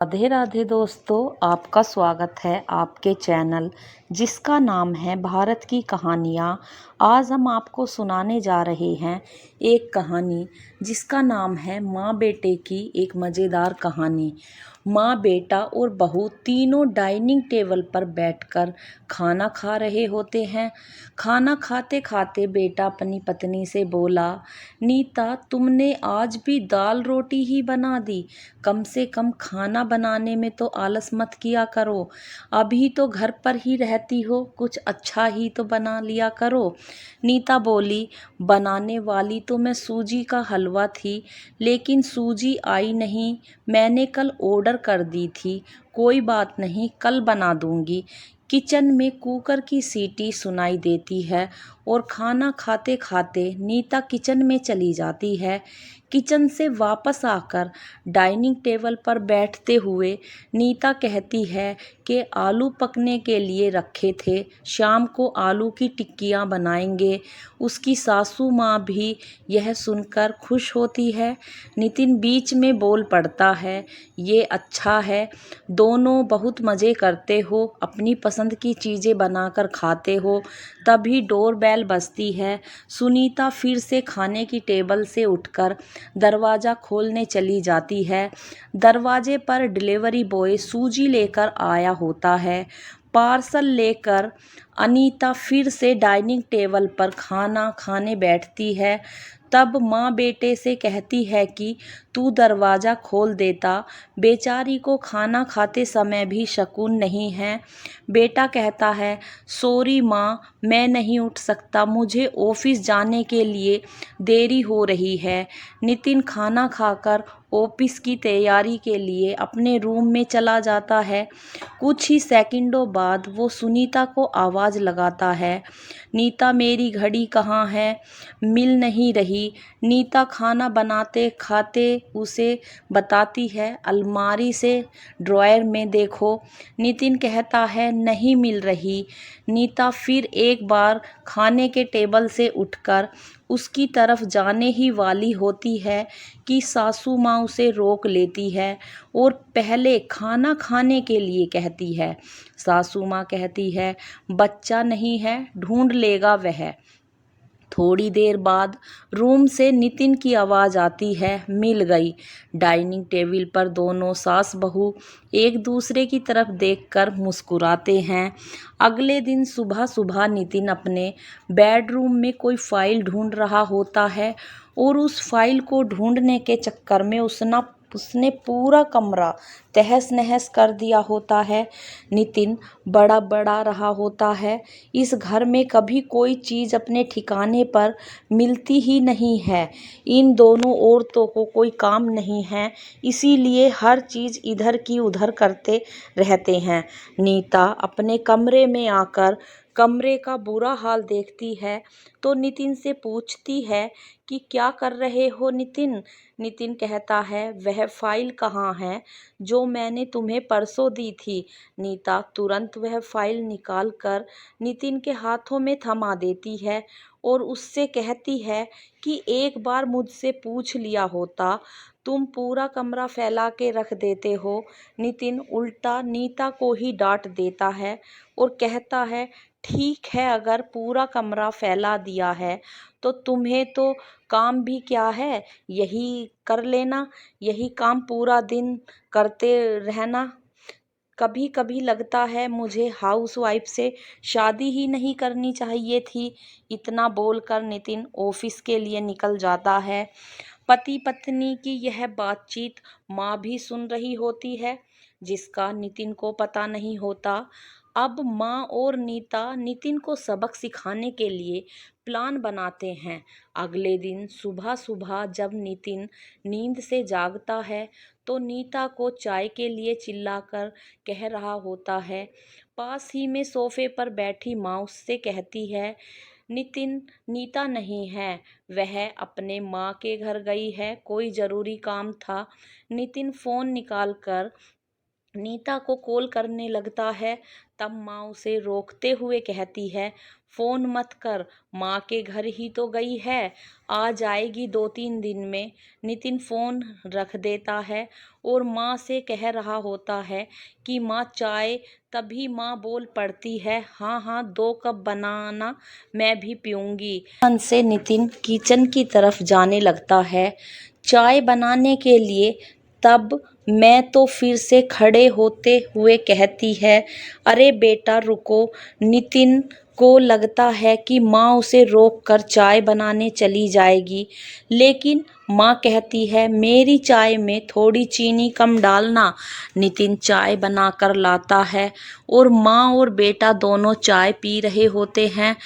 राधे राधे दोस्तों, आपका स्वागत है आपके चैनल जिसका नाम है भारत की कहानियाँ। आज हम आपको सुनाने जा रहे हैं एक कहानी जिसका नाम है माँ बेटे की एक मज़ेदार कहानी। माँ, बेटा और बहू तीनों डाइनिंग टेबल पर बैठकर खाना खा रहे होते हैं। खाना खाते खाते बेटा अपनी पत्नी से बोला, नीता, तुमने आज भी दाल रोटी ही बना दी। कम से कम खाना बनाने में तो आलस मत किया करो। अभी तो घर पर ही रहती हो, कुछ अच्छा ही तो बना लिया करो। नीता बोली, बनाने वाली तो मैं सूजी का हलवा थी, लेकिन सूजी आई नहीं। मैंने कल ऑर्डर कर दी थी। कोई बात नहीं, कल बना दूंगी। किचन में कुकर की सीटी सुनाई देती है और खाना खाते खाते नीता किचन में चली जाती है। किचन से वापस आकर डाइनिंग टेबल पर बैठते हुए नीता कहती है कि आलू पकने के लिए रखे थे, शाम को आलू की टिक्कियाँ बनाएंगे। उसकी सासू माँ भी यह सुनकर खुश होती है। नितिन बीच में बोल पड़ता है, ये अच्छा है, दोनों बहुत मज़े करते हो, अपनी पसंद की चीज़ें बनाकर खाते हो। तभी डोरबेल बजती है। सुनीता फिर से खाने की टेबल से उठकर दरवाज़ा खोलने चली जाती है। दरवाजे पर डिलीवरी बॉय सूजी लेकर आया होता है। पार्सल लेकर अनीता फिर से डाइनिंग टेबल पर खाना खाने बैठती है। तब माँ बेटे से कहती है कि तू दरवाज़ा खोल देता, बेचारी को खाना खाते समय भी सुकून नहीं है। बेटा कहता है, सॉरी माँ, मैं नहीं उठ सकता, मुझे ऑफिस जाने के लिए देरी हो रही है। नितिन खाना खाकर ऑफिस की तैयारी के लिए अपने रूम में चला जाता है। कुछ ही सेकंडों बाद वो सुनीता को आवाज़ लगाता है, नीता, मेरी घड़ी कहाँ है? मिल नहीं रही। नीता खाना बनाते खाते उसे बताती है, अलमारी से ड्रॉयर में देखो। नितिन कहता है, नहीं मिल रही। नीता फिर एक बार खाने के टेबल से उठकर उसकी तरफ जाने ही वाली होती है कि सासू माँ उसे रोक लेती है और पहले खाना खाने के लिए कहती है। सासू माँ कहती है, बच्चा नहीं है, ढूंढ लेगा वह। थोड़ी देर बाद रूम से नितिन की आवाज़ आती है, मिल गई। डाइनिंग टेबल पर दोनों सास बहू एक दूसरे की तरफ देखकर मुस्कुराते हैं। अगले दिन सुबह सुबह नितिन अपने बेडरूम में कोई फाइल ढूंढ रहा होता है और उस फाइल को ढूंढने के चक्कर में उसने पूरा कमरा तहस नहस कर दिया होता है। नितिन बड़ा बड़ा रहा होता है, इस घर में कभी कोई चीज़ अपने ठिकाने पर मिलती ही नहीं है। इन दोनों औरतों को कोई काम नहीं है, इसीलिए हर चीज़ इधर की उधर करते रहते हैं। नीता अपने कमरे में आकर कमरे का बुरा हाल देखती है तो नितिन से पूछती है कि क्या कर रहे हो नितिन? नितिन कहता है, वह फाइल कहाँ है जो मैंने तुम्हें परसों दी थी? नीता तुरंत वह फाइल निकाल कर नितिन के हाथों में थमा देती है और उससे कहती है कि एक बार मुझसे पूछ लिया होता, तुम पूरा कमरा फैला के रख देते हो। नितिन उल्टा नीता को ही डांट देता है और कहता है, ठीक है, अगर पूरा कमरा फैला दिया है तो तुम्हें तो काम भी क्या है, यही कर लेना, यही काम पूरा दिन करते रहना। कभी कभी लगता है मुझे हाउसवाइफ से शादी ही नहीं करनी चाहिए थी। इतना बोलकर नितिन ऑफिस के लिए निकल जाता है। पति पत्नी की यह बातचीत माँ भी सुन रही होती है, जिसका नितिन को पता नहीं होता। अब माँ और नीता नितिन को सबक सिखाने के लिए प्लान बनाते हैं। अगले दिन सुबह सुबह जब नितिन नींद से जागता है तो नीता को चाय के लिए चिल्लाकर कह रहा होता है। पास ही में सोफे पर बैठी माँ उससे कहती है, नितिन, नीता नहीं है, वह अपने माँ के घर गई है, कोई ज़रूरी काम था। नितिन फ़ोन निकाल कर नीता को कॉल करने लगता है। तब माँ उसे रोकते हुए कहती है, फ़ोन मत कर, माँ के घर ही तो गई है, आ जाएगी 2-3 दिन में। नितिन फ़ोन रख देता है और माँ से कह रहा होता है कि माँ चाय। तभी माँ बोल पड़ती है, हाँ हाँ 2 कप बनाना, मैं भी पीऊँगी। मन से नितिन किचन की तरफ जाने लगता है चाय बनाने के लिए। तब मैं तो फिर से खड़े होते हुए कहती है, अरे बेटा रुको। नितिन को लगता है कि माँ उसे रोक कर चाय बनाने चली जाएगी, लेकिन माँ कहती है, मेरी चाय में थोड़ी चीनी कम डालना। नितिन चाय बनाकर लाता है और माँ और बेटा दोनों चाय पी रहे होते हैं।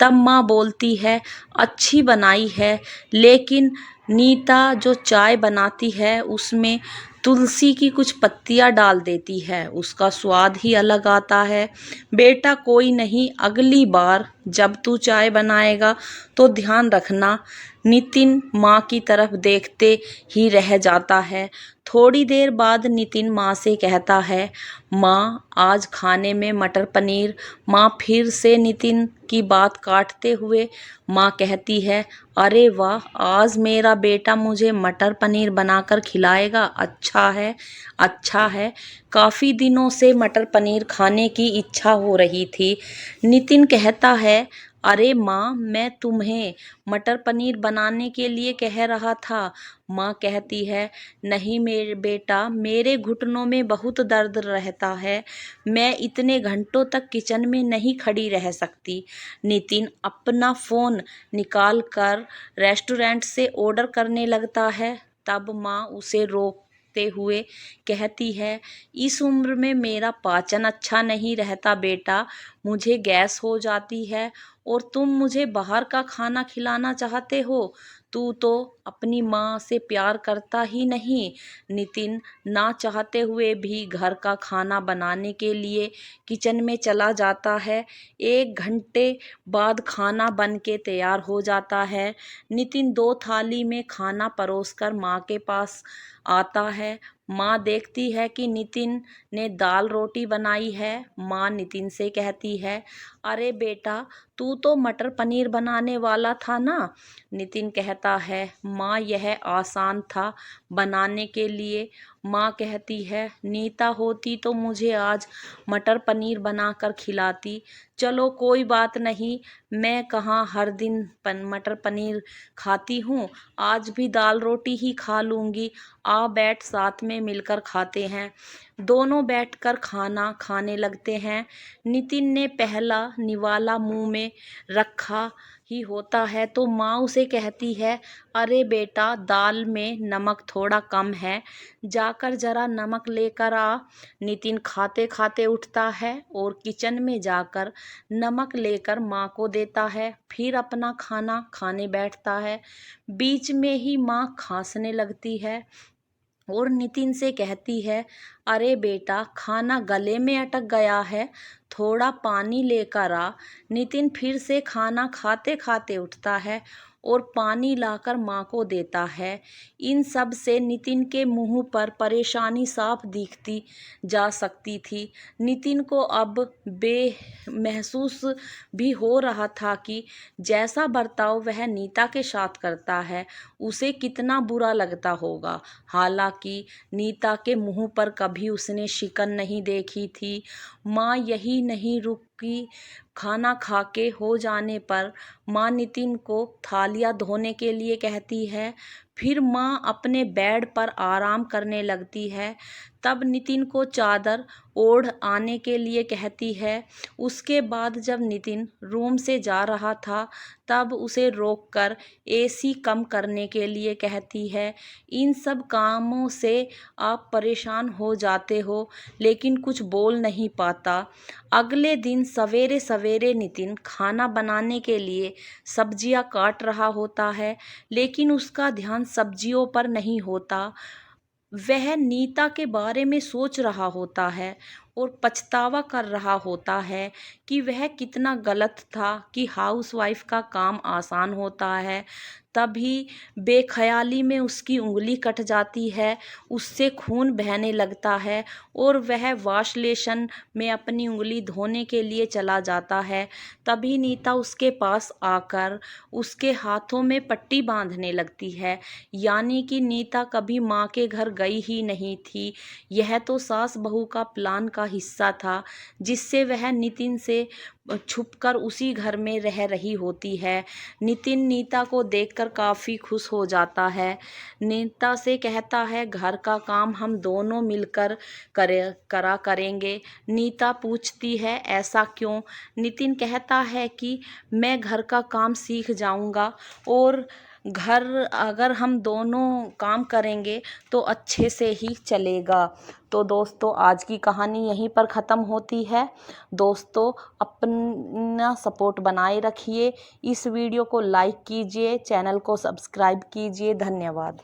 तब माँ बोलती है, अच्छी बनाई है, लेकिन नीता जो चाय बनाती है उसमें तुलसी की कुछ पत्तियाँ डाल देती है, उसका स्वाद ही अलग आता है। बेटा कोई नहीं, अगली बार जब तू चाय बनाएगा तो ध्यान रखना। नितिन माँ की तरफ देखते ही रह जाता है। थोड़ी देर बाद नितिन माँ से कहता है, माँ आज खाने में मटर पनीर। माँ फिर से नितिन की बात काटते हुए माँ कहती है, अरे वाह, आज मेरा बेटा मुझे मटर पनीर बनाकर खिलाएगा। अच्छा है, अच्छा है। काफ़ी दिनों से मटर पनीर खाने की इच्छा हो रही थी। नितिन कहता है, अरे माँ मैं तुम्हें मटर पनीर बनाने के लिए कह रहा था। माँ कहती है, नहीं मेरे बेटा, मेरे घुटनों में बहुत दर्द रहता है, मैं इतने घंटों तक किचन में नहीं खड़ी रह सकती। नितिन अपना फ़ोन निकाल कर रेस्टोरेंट से ऑर्डर करने लगता है। तब माँ उसे रोकते हुए कहती है, इस उम्र में मेरा पाचन अच्छा नहीं रहता बेटा, मुझे गैस हो जाती है और तुम मुझे बाहर का खाना खिलाना चाहते हो। तू तो अपनी माँ से प्यार करता ही नहीं। नितिन ना चाहते हुए भी घर का खाना बनाने के लिए किचन में चला जाता है। 1 घंटे बाद खाना बन के तैयार हो जाता है। नितिन 2 थाली में खाना परोसकर माँ के पास आता है। माँ देखती है कि नितिन ने दाल रोटी बनाई है। माँ नितिन से कहती है, अरे बेटा तू तो मटर पनीर बनाने वाला था ना। नितिन कहता है, माँ यह आसान था बनाने के लिए। माँ कहती है, नीता होती तो मुझे आज मटर पनीर बनाकर खिलाती। चलो कोई बात नहीं, मैं कहाँ हर दिन मटर पनीर खाती हूँ, आज भी दाल रोटी ही खा लूँगी। आ बैठ साथ में मिलकर खाते हैं। दोनों बैठकर खाना खाने लगते हैं। नितिन ने पहला निवाला मुंह में रखा ही होता है तो माँ उसे कहती है, अरे बेटा दाल में नमक थोड़ा कम है, जाकर ज़रा नमक लेकर आ। नितिन खाते खाते उठता है और किचन में जाकर नमक लेकर माँ को देता है, फिर अपना खाना खाने बैठता है। बीच में ही माँ खांसने लगती है और नितिन से कहती है, अरे बेटा खाना गले में अटक गया है, थोड़ा पानी लेकर आ। नितिन फिर से खाना खाते खाते उठता है और पानी लाकर माँ को देता है। इन सब से नितिन के मुंह पर परेशानी साफ दिखती जा सकती थी। नितिन को अब महसूस भी हो रहा था कि जैसा बर्ताव वह नीता के साथ करता है उसे कितना बुरा लगता होगा। हालांकि नीता के मुंह पर कभी उसने शिकन नहीं देखी थी। माँ यही नहीं रुकी। खाना खा के हो जाने पर माँ नितिन को थालियाँ धोने के लिए कहती है। फिर माँ अपने बेड पर आराम करने लगती है। तब नितिन को चादर ओढ़ आने के लिए कहती है। उसके बाद जब नितिन रूम से जा रहा था तब उसे रोककर एसी कम करने के लिए कहती है। इन सब कामों से आप परेशान हो जाते हो लेकिन कुछ बोल नहीं पाता। अगले दिन सवेरे सवेरे नितिन खाना बनाने के लिए सब्जियां काट रहा होता है, लेकिन उसका ध्यान सब्जियों पर नहीं होता। वह नीता के बारे में सोच रहा होता है और पछतावा कर रहा होता है कि वह कितना गलत था कि हाउसवाइफ का काम आसान होता है। तभी बेख्याली में उसकी उंगली कट जाती है, उससे खून बहने लगता है और वह वॉश बेसिन में अपनी उंगली धोने के लिए चला जाता है। तभी नीता उसके पास आकर उसके हाथों में पट्टी बांधने लगती है। यानी कि नीता कभी माँ के घर गई ही नहीं थी। यह तो सास बहू का प्लान का हिस्सा था, जिससे वह नितिन से छुपकर उसी घर में रह रही होती है। नितिन नीता को देखकर काफ़ी खुश हो जाता है। नीता से कहता है, घर का काम हम दोनों मिलकर करा करेंगे। नीता पूछती है, ऐसा क्यों? नितिन कहता है कि मैं घर का काम सीख जाऊंगा और घर अगर हम दोनों काम करेंगे तो अच्छे से ही चलेगा। तो दोस्तों, आज की कहानी यहीं पर ख़त्म होती है। दोस्तों, अपना सपोर्ट बनाए रखिए। इस वीडियो को लाइक कीजिए, चैनल को सब्सक्राइब कीजिए। धन्यवाद।